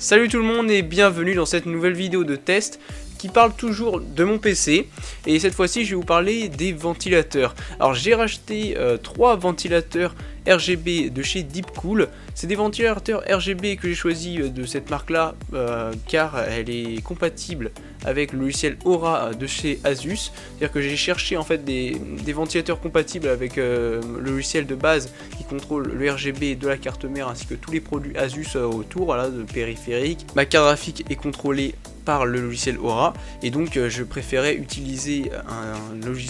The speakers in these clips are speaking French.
Salut tout le monde et bienvenue dans cette nouvelle vidéo de test qui parle toujours de mon PC. Et cette fois-ci je vais vous parler des ventilateurs. Alors j'ai racheté 3 ventilateurs RGB de chez Deepcool. C'est des ventilateurs RGB que j'ai choisi de cette marque là car elle est compatible avec le logiciel Aura de chez Asus. C'est-à-dire que j'ai cherché en fait des ventilateurs compatibles avec le logiciel de base qui contrôle le RGB de la carte mère ainsi que tous les produits Asus autour, voilà, de périphériques. Ma carte graphique est contrôlée par le logiciel Aura et donc je préférais utiliser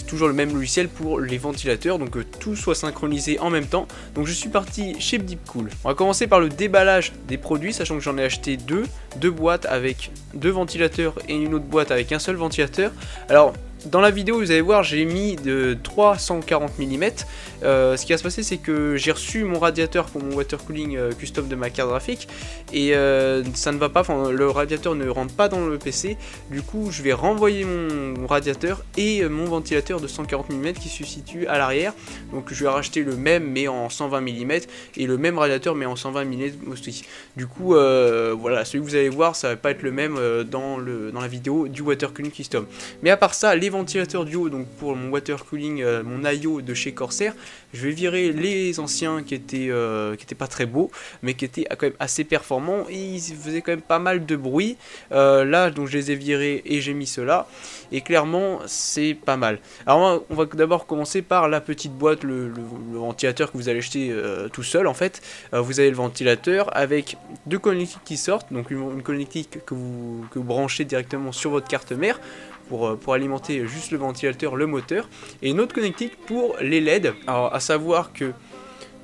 toujours le même logiciel pour les ventilateurs, donc tout soit synchronisé en même temps. Donc je suis parti chez Deepcool. On va commencer par le déballage des produits, sachant que j'en ai acheté deux boîtes avec 2 ventilateurs et une autre boîte avec un seul ventilateur. Alors dans la vidéo vous allez voir j'ai mis de 340 mm. Ce qui va se passer c'est que j'ai reçu mon radiateur pour mon water cooling custom de ma carte graphique et ça ne va pas, enfin le radiateur ne rentre pas dans le PC. Du coup je vais renvoyer mon radiateur et mon ventilateur de 140 mm qui se situe à l'arrière. Donc je vais racheter le même mais en 120 mm et le même radiateur mais en 120 mm aussi. Du coup voilà, celui que vous allez voir ça va pas être le même dans la vidéo du water cooling custom. Mais à part ça, les ventilateurs du haut, donc pour mon water cooling, mon IO de chez Corsair, je vais virer les anciens qui étaient pas très beaux, mais qui étaient quand même assez performants et ils faisaient quand même pas mal de bruit. Là, donc je les ai virés et j'ai mis ceux-là, et clairement c'est pas mal. Alors on va d'abord commencer par la petite boîte, le ventilateur que vous allez acheter tout seul en fait. Vous avez le ventilateur avec 2 connectiques qui sortent, donc une connectique que vous branchez directement sur votre carte mère pour alimenter juste le ventilateur, le moteur, et une autre connectique pour les LED. Alors à savoir que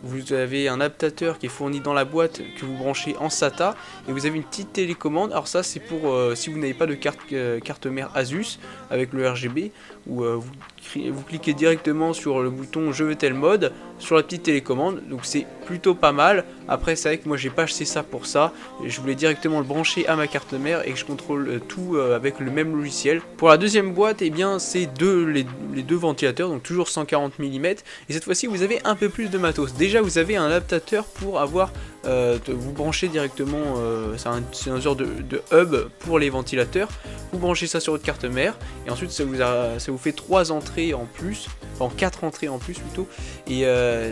vous avez un adaptateur qui est fourni dans la boîte que vous branchez en SATA et vous avez une petite télécommande. Alors ça c'est pour si vous n'avez pas de carte mère Asus avec le RGB, où vous cliquez directement sur le bouton je veux tel mode sur la petite télécommande, donc c'est plutôt pas mal. Après c'est vrai que moi j'ai pas acheté ça pour ça, je voulais directement le brancher à ma carte mère et que je contrôle tout avec le même logiciel. Pour la deuxième boîte, et bien c'est les deux ventilateurs, donc toujours 140 mm, et cette fois-ci vous avez un peu plus de matos. Déjà vous avez un adaptateur pour avoir vous branchez directement, c'est un genre de hub pour les ventilateurs. Vous branchez ça sur votre carte mère et ensuite ça vous fait 3 entrées en plus, enfin 4 entrées en plus plutôt, et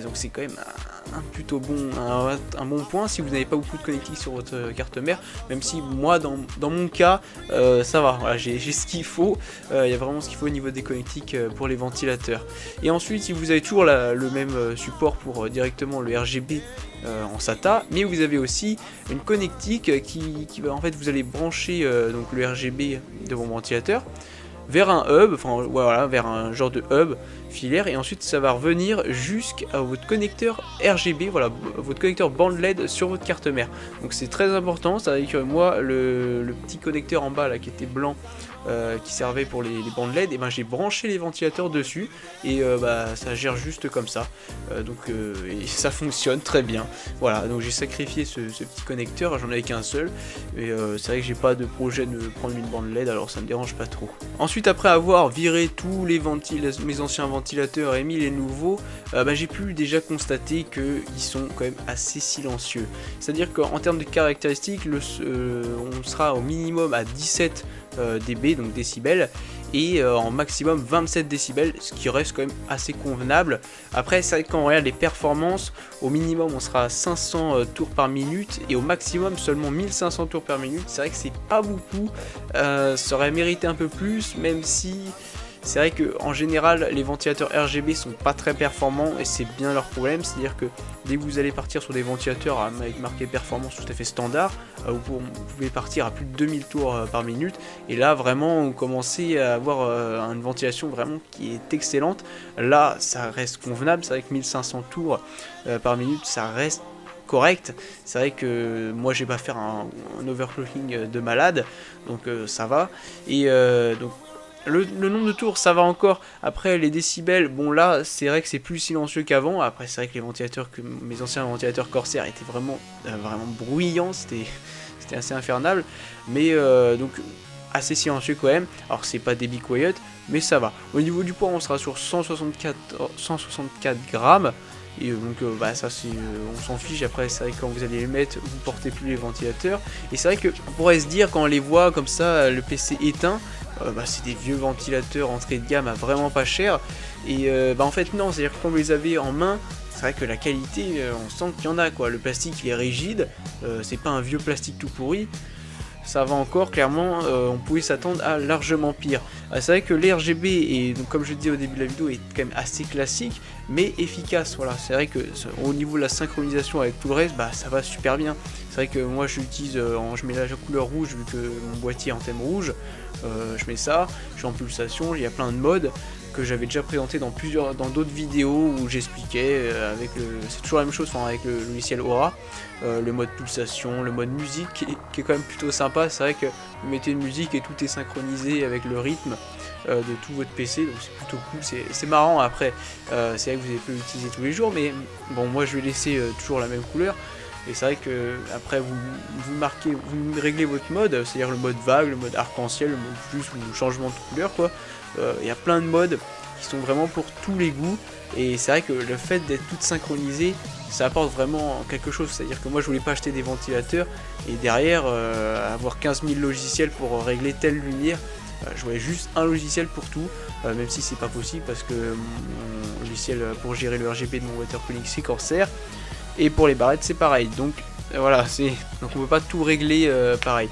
donc c'est quand même un plutôt bon, un bon point si vous n'avez pas beaucoup de connectiques sur votre carte mère, même si moi dans mon cas ça va, voilà, j'ai ce qu'il faut, il y a vraiment ce qu'il faut au niveau des connectiques pour les ventilateurs. Et ensuite si vous avez toujours le même support pour directement le RGB en SATA, mais vous avez aussi une connectique qui va en fait, vous allez brancher donc le RGB de mon ventilateur vers un hub, enfin voilà, vers un genre de hub filaire, et ensuite ça va revenir jusqu'à votre connecteur RGB, voilà, votre connecteur bande LED sur votre carte mère. Donc c'est très important, ça veut dire que moi le petit connecteur en bas là qui était blanc, qui servait pour les bandes LED, et ben j'ai branché les ventilateurs dessus et ça gère juste comme ça, et ça fonctionne très bien. Voilà, donc j'ai sacrifié ce petit connecteur, j'en avais qu'un seul, et c'est vrai que j'ai pas de projet de prendre une bande LED, alors ça me dérange pas trop. Ensuite, après avoir viré tous mes anciens ventilateurs et mis les nouveaux, j'ai pu déjà constater qu'ils sont quand même assez silencieux. C'est à dire qu'en termes de caractéristiques, on sera au minimum à 17 dB, donc décibels, et en maximum 27 décibels, ce qui reste quand même assez convenable. Après c'est vrai que quand on regarde les performances, au minimum on sera à 500 tours par minute et au maximum seulement 1500 tours par minute. C'est vrai que c'est pas beaucoup, ça aurait mérité un peu plus, même si c'est vrai que en général les ventilateurs RGB sont pas très performants et c'est bien leur problème. C'est à dire que dès que vous allez partir sur des ventilateurs avec marqué performance tout à fait standard, vous pouvez partir à plus de 2000 tours par minute, et là vraiment vous commencez à avoir une ventilation vraiment qui est excellente. Là ça reste convenable, c'est vrai que 1500 tours par minute ça reste correct. C'est vrai que moi j'ai pas faire un overclocking de malade, donc ça va, et donc le nombre de tours ça va encore. Après les décibels, bon là c'est vrai que c'est plus silencieux qu'avant. Après c'est vrai que mes anciens ventilateurs Corsair étaient vraiment bruyants, c'était assez infernal, mais donc assez silencieux quand même. Alors c'est pas des Be Quiet, mais ça va. Au niveau du poids on sera sur 164 grammes, Et donc bah ça c'est on s'en fiche. Après c'est vrai que quand vous allez les mettre, vous portez plus les ventilateurs. Et c'est vrai que on pourrait se dire quand on les voit comme ça, le PC éteint, bah, c'est des vieux ventilateurs entrée de gamme à vraiment pas cher. Et bah en fait non, c'est à dire que quand vous les avez en main, c'est vrai que la qualité, on sent qu'il y en a quoi. Le plastique il est rigide, c'est pas un vieux plastique tout pourri. Ça va encore, clairement, on pouvait s'attendre à largement pire. C'est vrai que l'RGB, et donc comme je le disais au début de la vidéo, est quand même assez classique, mais efficace. Voilà, c'est vrai que au niveau de la synchronisation avec tout le reste, bah ça va super bien. C'est vrai que moi j'utilise, je mets la couleur rouge vu que mon boîtier est en thème rouge. Je mets ça, je suis en pulsation, il y a plein de modes que j'avais déjà présenté dans d'autres vidéos où j'expliquais c'est toujours la même chose, avec le logiciel Aura, le mode pulsation, le mode musique qui est quand même plutôt sympa. C'est vrai que vous mettez une musique et tout est synchronisé avec le rythme de tout votre PC, donc c'est plutôt cool, c'est marrant. Après c'est vrai que vous n'allez pas l'utiliser tous les jours, mais bon, moi je vais laisser toujours la même couleur. Et c'est vrai que après vous réglez votre mode, c'est-à-dire le mode vague, le mode arc-en-ciel, le mode plus ou le changement de couleur quoi. Il y a plein de modes qui sont vraiment pour tous les goûts. Et c'est vrai que le fait d'être toutes synchronisées, ça apporte vraiment quelque chose. C'est-à-dire que moi je voulais pas acheter des ventilateurs et derrière avoir 15 000 logiciels pour régler telle lumière. Je voulais juste un logiciel pour tout, même si c'est pas possible parce que mon logiciel pour gérer le RGB de mon water cooling c'est Corsair. Et pour les barrettes c'est pareil, donc voilà, donc on peut pas tout régler pareil.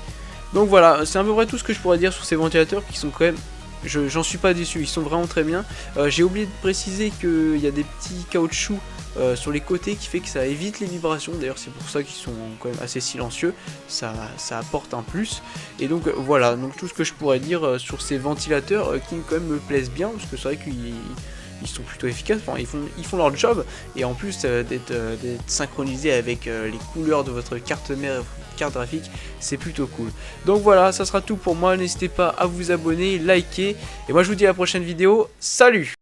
Donc voilà, c'est à peu près tout ce que je pourrais dire sur ces ventilateurs qui sont quand même, j'en suis pas déçu, ils sont vraiment très bien. J'ai oublié de préciser qu'il y a des petits caoutchoucs sur les côtés qui fait que ça évite les vibrations. D'ailleurs c'est pour ça qu'ils sont quand même assez silencieux, ça apporte un plus. Et donc voilà, donc tout ce que je pourrais dire sur ces ventilateurs qui quand même me plaisent bien, parce que c'est vrai qu'ils sont plutôt efficaces, enfin, ils font leur job, et en plus d'être synchronisés avec les couleurs de votre carte mère, carte graphique, c'est plutôt cool. Donc voilà, ça sera tout pour moi, n'hésitez pas à vous abonner, liker, et moi je vous dis à la prochaine vidéo, salut!